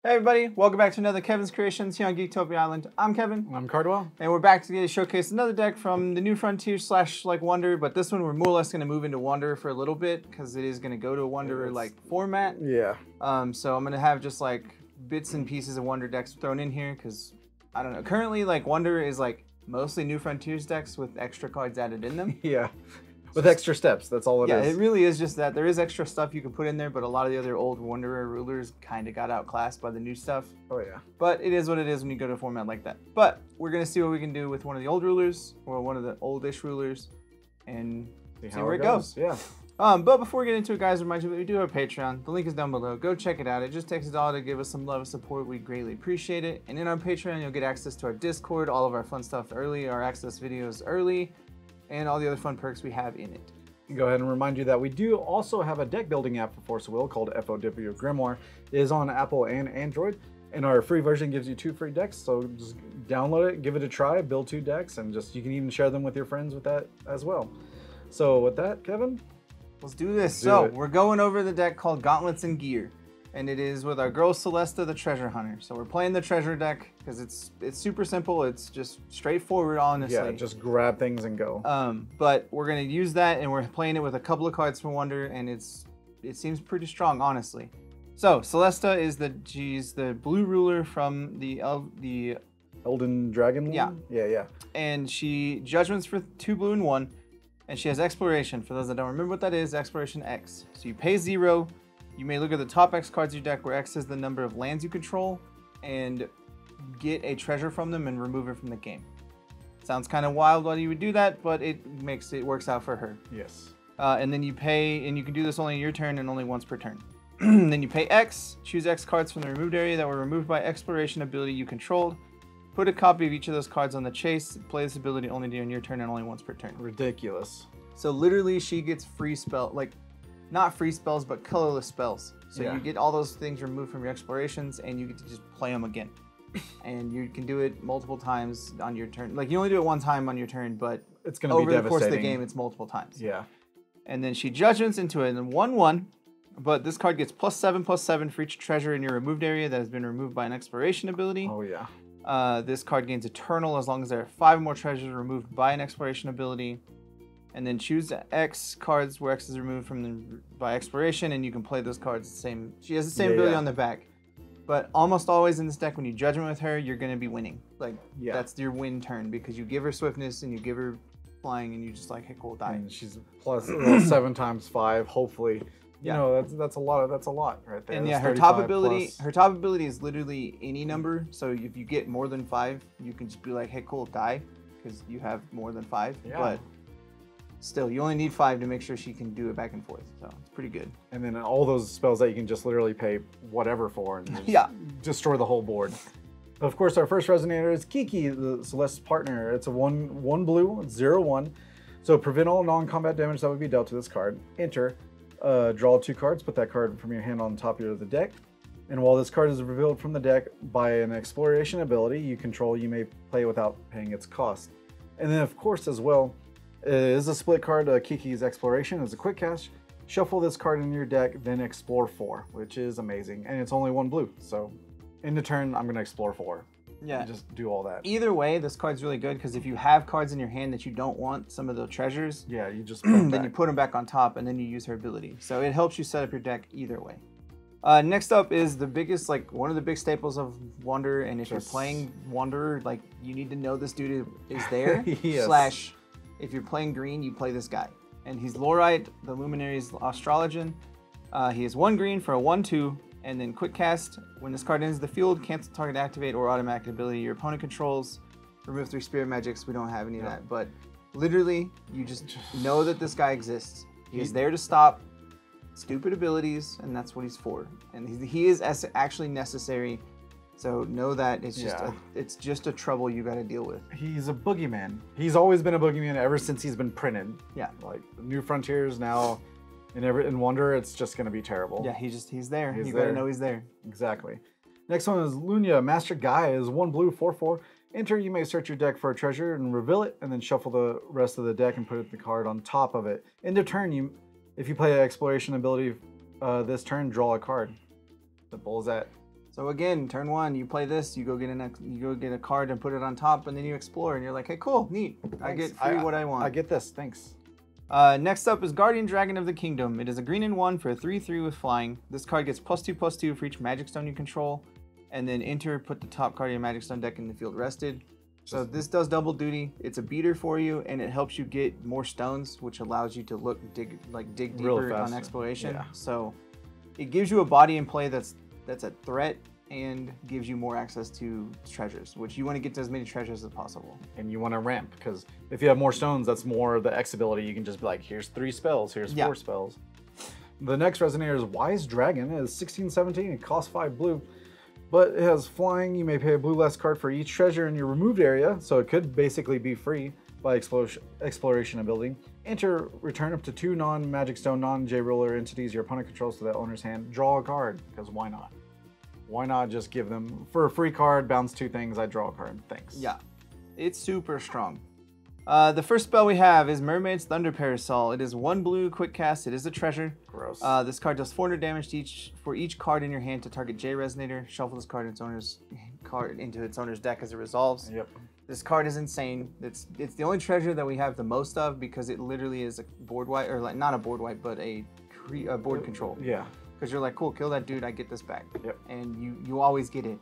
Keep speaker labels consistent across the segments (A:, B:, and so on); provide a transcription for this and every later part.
A: Hey everybody, welcome back to another Kevin's Creations here on Geektopia Island. I'm Kevin.
B: I'm Cardwell.
A: And we're back to showcase another deck from the New Frontier / Wonder, but this one we're more or less going to move into Wonder for a little bit because it is going to go to a Wonder like format.
B: Yeah.
A: So I'm going to have just like bits and pieces of Wonder decks thrown in here because, I don't know, currently like Wonder is like mostly New Frontiers decks with extra cards added in them.
B: Yeah. With extra steps, that's all it is.
A: Yeah, it really is just that. There is extra stuff you can put in there, but a lot of the other old Wanderer rulers kind of got outclassed by the new stuff.
B: Oh, yeah.
A: But it is what it is when you go to a format like that. But we're going to see what we can do with one of the old rulers, or one of the oldish rulers, and see where it goes.
B: Yeah.
A: But before we get into it, guys, remind you that we do have a Patreon. The link is down below. Go check it out. It just takes $1 to give us some love and support. We greatly appreciate it. And in our Patreon, you'll get access to our Discord, all of our fun stuff early, our access videos early, and all the other fun perks we have in it.
B: Go ahead and remind you that we do also have a deck building app for Force of Will called FOW Grimoire. It is on Apple and Android, and our free version gives you 2 free decks. So just download it, give it a try, build 2 decks, and you can even share them with your friends with that as well. So with that, Kevin,
A: let's do this. We're going over the deck called Gauntlets and Gear, and it is with our girl Celesta, the Treasure Hunter. So we're playing the treasure deck because it's super simple. It's just straightforward, honestly.
B: Yeah, just grab things and go.
A: But we're gonna use that, and we're playing it with a couple of cards from Wonder, and it seems pretty strong, honestly. So Celesta is she's the blue ruler from the
B: Elden Dragon.
A: Yeah,
B: yeah.
A: And she judgments for 2 blue and 1, and she has Exploration. For those that don't remember what that is, Exploration X. So you pay 0. You may look at the top X cards of your deck, where X is the number of lands you control, and get a treasure from them and remove it from the game. Sounds kind of wild why you would do that, but it works out for her.
B: Yes.
A: And then you pay, and you can do this only in your turn and only once per turn. Then you pay X, choose X cards from the removed area that were removed by Exploration ability you controlled. Put a copy of each of those cards on the chase. Play this ability only during your turn and only once per turn.
B: Ridiculous.
A: So literally, she gets free spell, like, not free spells, but colorless spells. So you get all those things removed from your explorations, and you get to just play them again. And you can do it multiple times on your turn. Like, you only do it one time on your turn, but
B: it's going to be devastating.
A: Over the course of the game, it's multiple times.
B: Yeah. And
A: then she judgments into it, and 1/1. But this card gets +7/+7 for each treasure in your removed area that has been removed by an exploration ability.
B: Oh, yeah.
A: This card gains Eternal as long as there are 5 more treasures removed by an exploration ability. And then choose X cards where X is removed by exploration, and you can play those cards the same. She has the same ability on the back. But almost always in this deck, when you judgment with her, you're going to be winning. Like, that's your win turn, because you give her swiftness and you give her flying, and you just like, hey, cool, die.
B: And she's plus 7 times 5, hopefully. You know, that's a lot right there.
A: And yeah, her top ability is literally any number. So if you get more than 5, you can just be like, hey, cool, die, because you have more than 5.
B: Yeah.
A: But still, you only need 5 to make sure she can do it back and forth. So it's pretty good.
B: And then all those spells that you can just literally pay whatever for and just destroy the whole board. Of course, our first Resonator is Kiki, the Celeste's partner. It's a 1 blue, 0/1. So prevent all non-combat damage that would be dealt to this card. Enter. Draw 2 cards. Put that card from your hand on top of the deck. And while this card is revealed from the deck by an exploration ability you control, you may play without paying its cost. And then, of course, as well, it is a split card. Kiki's Exploration is a quick cast. Shuffle this card in your deck, then explore 4, which is amazing. And it's only 1 blue, so in the turn, I'm going to explore 4.
A: Yeah.
B: Just do all that.
A: Either way, this card's really good, because if you have cards in your hand that you don't want, some of the treasures,
B: yeah, you just put them
A: then you put them back on top, and then you use her ability. So it helps you set up your deck either way. Next up is the biggest, like, one of the big staples of Wonder, and if you're playing Wanderer, like, you need to know this dude is there. Yes. / if you're playing green, you play this guy. And he's Laurite, the Luminaries Astrologian. He is 1 green for a 1/2, and then quick cast. When this card enters the field, cancel target activate or automatic ability your opponent controls. Remove 3 spirit magics. We don't have any of that. But literally, you just know that this guy exists. He is there to stop stupid abilities, and that's what he's for. And he is actually necessary. So know that it's just a trouble you got to deal with.
B: He's a boogeyman. He's always been a boogeyman ever since he's been printed.
A: Yeah.
B: Like New Frontiers now, in Wonder, it's just going to be terrible.
A: Yeah, he's there. You got to know he's there.
B: Exactly. Next one is Lunya. Master Guy is 1 blue, 4/4. Enter, you may search your deck for a treasure and reveal it, and then shuffle the rest of the deck and put the card on top of it. End of turn, if you play an exploration ability this turn, draw a card. Simple as that.
A: So again, turn 1, you play this, you go get a card and put it on top, and then you explore, and you're like, hey, cool, neat. Thanks. I get free what I want.
B: I get this, thanks.
A: Next up is Guardian Dragon of the Kingdom. It is a green and 1 for a 3/3 with flying. This card gets +2/+2 for each Magic Stone you control, and then enter, put the top card of your Magic Stone deck in the field rested. So this does double duty. It's a beater for you, and it helps you get more stones, which allows you to dig deeper on exploration. Yeah. So it gives you a body in play that's a threat and gives you more access to treasures, which you want to get to as many treasures as possible.
B: And you want to ramp, because if you have more stones, that's more the X ability. You can just be like, here's 3 spells, here's 4 spells. The next Resonator is Wise Dragon. It is 16/17, it costs 5 blue. But it has flying. You may pay a blue less card for each treasure in your removed area, so it could basically be free by exploration ability. Enter, return up to 2 non-Magic Stone, non-J-Ruler entities your opponent controls to the owner's hand. Draw a card, because why not? Why not just give them, for a free card, bounce 2 things, I draw a card, thanks.
A: Yeah, it's super strong. The first spell we have is Mermaid's Thunder Parasol. It is 1 blue, quick cast. It is a treasure.
B: Gross.
A: This card does 400 damage for each card in your hand to target J Resonator. Shuffle this card into its owner's deck as it resolves.
B: Yep.
A: This card is insane. It's the only treasure that we have the most of because it literally is a board wipe, or like not a board wipe, but a board control.
B: Yeah.
A: Because you're like, cool, kill that dude, I get this back.
B: Yep.
A: And you always get it.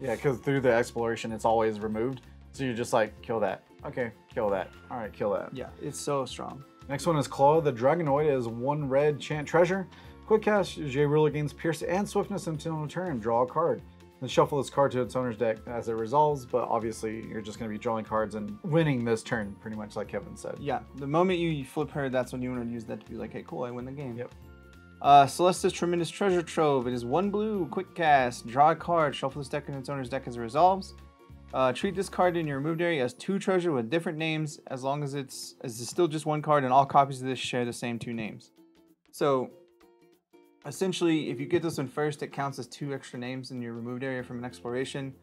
B: Yeah, because through the exploration, it's always removed. So you're just like, kill that. Okay, kill that. All right, kill that.
A: Yeah, it's so strong.
B: Next one is Claw. The Dragonoid is 1 red chant treasure. Quick cast, J-Ruler gains Pierce and Swiftness until a turn. Draw a card. Then shuffle this card to its owner's deck as it resolves, but obviously you're just going to be drawing cards and winning this turn, pretty much like Kevin said.
A: Yeah, the moment you flip her, that's when you want to use that to be like, hey, cool, I win the game.
B: Yep.
A: Celesta's Tremendous Treasure Trove. It is 1 blue, quick cast, draw a card, shuffle this deck in its owner's deck as it resolves. Treat this card in your removed area as 2 treasure with different names, as long as it's still just 1 card and all copies of this share the same 2 names. So essentially, if you get this one first, it counts as 2 extra names in your removed area from an exploration,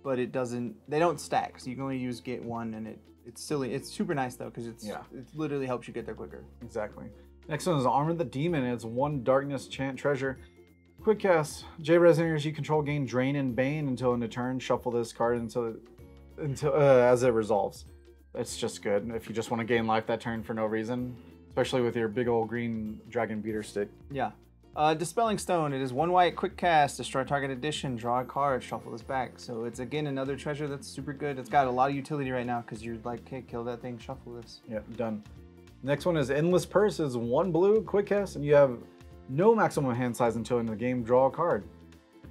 A: but they don't stack, so you can only get 1, and it's silly. It's super nice though, because it literally helps you get there quicker.
B: Exactly. Next one is Armor the Demon. It's 1 darkness chant treasure. Quick cast. J Resonators you control gain Drain and Bane until end of turn. Shuffle this card until as it resolves. It's just good if you just want to gain life that turn for no reason, especially with your big old green dragon beater stick.
A: Yeah. Dispelling Stone. It is 1 white, quick cast, destroy target addition, draw a card, shuffle this back. So it's again another treasure that's super good. It's got a lot of utility right now because you're like, hey, kill that thing, shuffle this.
B: Yeah, done. Next one is Endless Purse. Is 1 blue, quick cast, and you have no maximum hand size until in the game. Draw a card.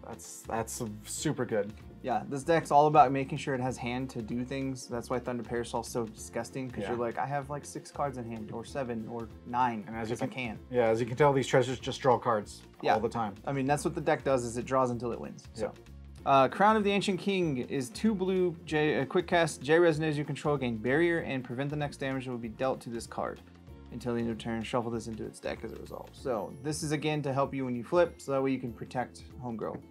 B: That's super good.
A: Yeah, this deck's all about making sure it has hand to do things. That's why Thunder Parasol's so disgusting, because you're like, I have like 6 cards in hand, or 7, or 9, and as I can.
B: Yeah, as you can tell, these treasures just draw cards all the time.
A: I mean, that's what the deck does, is it draws until it wins. So. Crown of the Ancient King is 2 blue, quick cast, J Resonators you control gain barrier and prevent the next damage that will be dealt to this card. Until the end of turn, shuffle this into its deck as it resolves. So this is again to help you when you flip, so that way you can protect homegrown.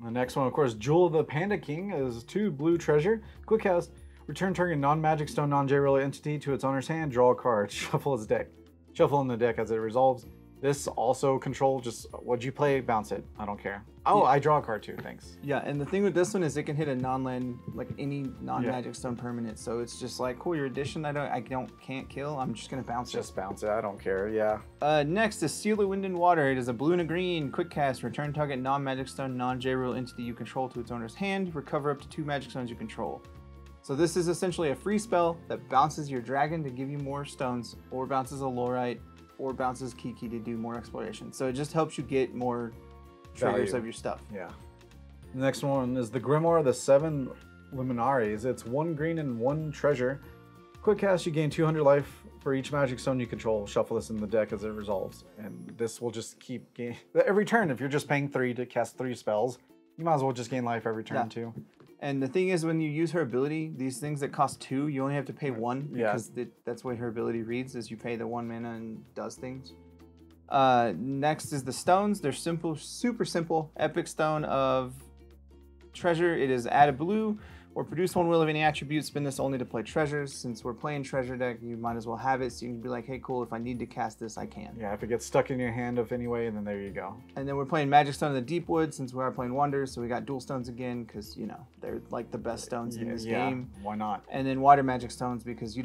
B: The next one, of course, Jewel of the Panda King is 2 blue treasure. Quick cast, return target non-Magic Stone, non-J-Ruler entity to its owner's hand, draw a card, shuffle its deck. Shuffle in the deck as it resolves. This also control, just what'd you play, bounce it. I don't care. Oh, I draw a card too, thanks.
A: Yeah, and the thing with this one is it can hit a non-land, like any non-Magic Stone permanent. So it's just like, cool, your addition can't kill. I'm just gonna bounce it.
B: Just bounce it, I don't care, yeah.
A: Next is Seal of Wind and Water. It is a blue and a green, quick cast, return target non-Magic Stone, non-J-Rule entity you control to its owner's hand, recover up to 2 Magic Stones you control. So this is essentially a free spell that bounces your dragon to give you more stones, or bounces a Lorite, or bounces Kiki to do more exploration. So it just helps you get more triggers of your stuff.
B: Yeah. The next one is the Grimoire, the 7 Luminaries. It's 1 green and 1 treasure. Quick cast, you gain 200 life for each Magic Stone you control. Shuffle this in the deck as it resolves. And this will just keep gaining. Every turn, if you're just paying 3 to cast 3 spells, you might as well just gain life every turn too.
A: And the thing is, when you use her ability, these things that cost 2, you only have to pay 1 because that's what her ability reads, is you pay the 1 mana and does things. Next is the stones. They're simple, super simple. Epic Stone of Treasure. It is add a blue Or produce 1 wheel of any attribute, spin this only to play treasures. Since we're playing treasure deck, you might as well have it so you can be like, hey, cool, if I need to cast this, I can.
B: Yeah, if it gets stuck in your hand of anyway, then there you go.
A: And then we're playing Magic Stone in the Deep Woods since we are playing Wonders, so we got dual stones again because, you know, they're like the best stones in this game.
B: Why not?
A: And then Water Magic Stones because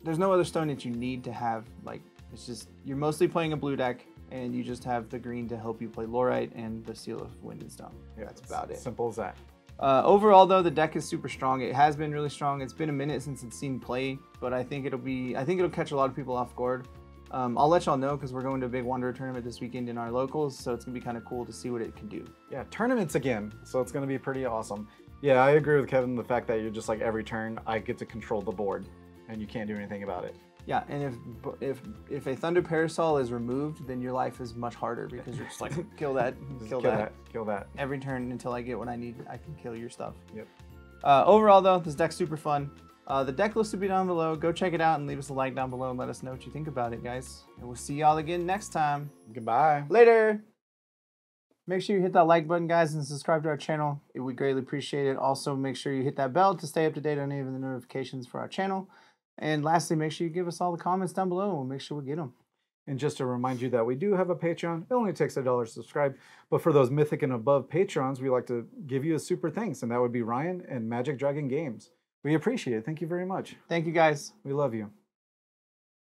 A: there's no other stone that you need to have. Like, it's just, you're mostly playing a blue deck and you just have the green to help you play Lorite and the Seal of Wind and Stone.
B: Yeah,
A: that's about it.
B: Simple as that.
A: Overall, though, the deck is super strong. It has been really strong. It's been a minute since it's seen play, but I think it'll catch a lot of people off guard. I'll let y'all know because we're going to a big Wanderer tournament this weekend in our locals, so it's gonna be kind of cool to see what it can do. Yeah,
B: tournaments again, so it's gonna be pretty awesome. Yeah, I agree with Kevin. The fact that you're just like every turn, I get to control the board, and you can't do anything about it.
A: Yeah, and if a Thunder Parasol is removed, then your life is much harder because you're just like, kill that, kill that. Every turn until I get what I need, I can kill your stuff.
B: Yep.
A: Overall, though, this deck's super fun. The deck list will be down below. Go check it out and leave us a like down below and let us know what you think about it, guys. And we'll see y'all again next time.
B: Goodbye.
A: Later. Make sure you hit that like button, guys, and subscribe to our channel. It would greatly appreciate it. Also, make sure you hit that bell to stay up to date on any of the notifications for our channel. And lastly, make sure you give us all the comments down below and we'll make sure we get them.
B: And just to remind you that we do have a Patreon. It only takes $1 to subscribe. But for those Mythic and above Patrons, we like to give you a super thanks. And that would be Ryan and Magic Dragon Games. We appreciate it. Thank you very much.
A: Thank you, guys.
B: We love you.